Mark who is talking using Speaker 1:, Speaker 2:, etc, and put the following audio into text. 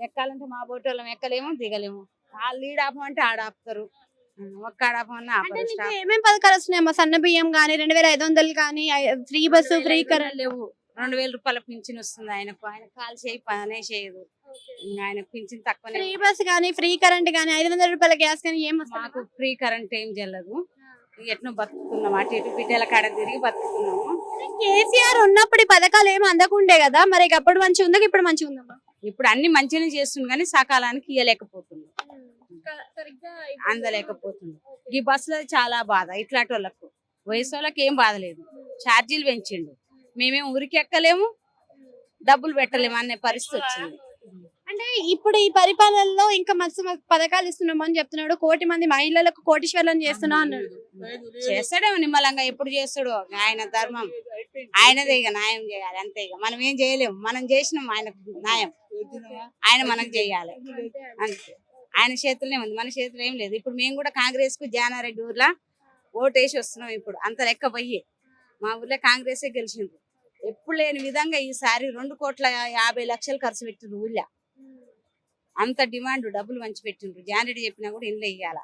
Speaker 1: ఎక్కాలంటే మా బోటోళ్ళం ఎక్కలేము దిగలేము. వాళ్ళు ఈడ ఆపమంటే ఆడ ఆపుతారు. ఒక్క ఆడ ఆపమన్నా
Speaker 2: అంటే
Speaker 1: ఆపరు.
Speaker 2: నీకు
Speaker 1: స్టాప్
Speaker 2: ఏమేం పథకాలు వస్తున్నాయమ్మా? సన్న బియ్యం గానీ 2500 కానీ ఫ్రీ బస్సు ఫ్రీ కరెంట్
Speaker 1: లేవు. 2000 రూపాయల పింఛన్ వస్తుంది ఆయనకు. ఆయన కాలు చేయి పనే చేయదు. ఆయన పింఛన్ తక్కువనే.
Speaker 2: ఫ్రీ బస్ కానీ ఫ్రీ కరెంట్ కానీ 500 రూపాయల గ్యాస్ కానీ ఏం
Speaker 1: మాకు
Speaker 2: వస్తుంది?
Speaker 1: ఫ్రీ కరెంట్ ఏం చెల్లదు. ఎట్నో బతుకుతున్నాం, అటు ఇటు బిడ్డల కాడ తిరిగి బతుకుతున్నాము.
Speaker 2: కేసీఆర్ ఉన్నప్పుడు ఈ పథకాలు ఏమి అందకుండే కదా, మరి అప్పుడు మంచిగా ఉందా ఇప్పుడు మంచిగా ఉందమ్మా?
Speaker 1: ఇప్పుడు అన్ని మంచిగానే చేస్తుంది కానీ సకాలానికి ఇయ్యలేకపోతుంది, అందలేకపోతుంది. ఈ బస్సులో చాలా బాధ. ఇట్లాంటి వాళ్ళకు వయసు వాళ్ళకి ఏం బాధ లేదు. ఛార్జీలు పెంచిండు, మేమేం ఊరికి ఎక్కలేము, డబ్బులు పెట్టలేము అనే పరిస్థితి వచ్చింది.
Speaker 2: అంటే ఇప్పుడు ఈ పరిపాలనలో ఇంకా మస్తు పథకాలు ఇస్తున్నాం అని చెప్తున్నాడు. 1 కోటి మంది మహిళలకు కోటీశ్వరులను చేస్తున్నా అన్నాడు.
Speaker 1: చేస్తాడేమో నిమ్మలంగా, ఎప్పుడు చేస్తాడు. ఆయన ధర్మం ఆయనదే. ఇక న్యాయం చేయాలి అంతే. ఇక మనం ఏం చేయలేము. మనం చేసినాం ఆయనకు న్యాయం, ఆయన మనకు చేయాలి అంతే. ఆయన చేతుల్లో ఉంది, మన చేతుల్లో ఏం లేదు. ఇప్పుడు మేము కూడా కాంగ్రెస్ కు జానారెడ్డి ఊర్లో ఓటేసి వస్తున్నాం. ఇప్పుడు అంత లెక్క పోయి మా ఊర్లో కాంగ్రెసే గెలిచింది. ఎప్పుడు లేని విధంగా ఈసారి 2,50,00,000 ఖర్చు పెట్టిండ్రు ఊళ్ళో. అంత డిమాండ్ డబ్బులు మంచి పెట్టిండ్రు. జానారెడ్డి చెప్పినా కూడా ఇల్లు ఇయ్యాల.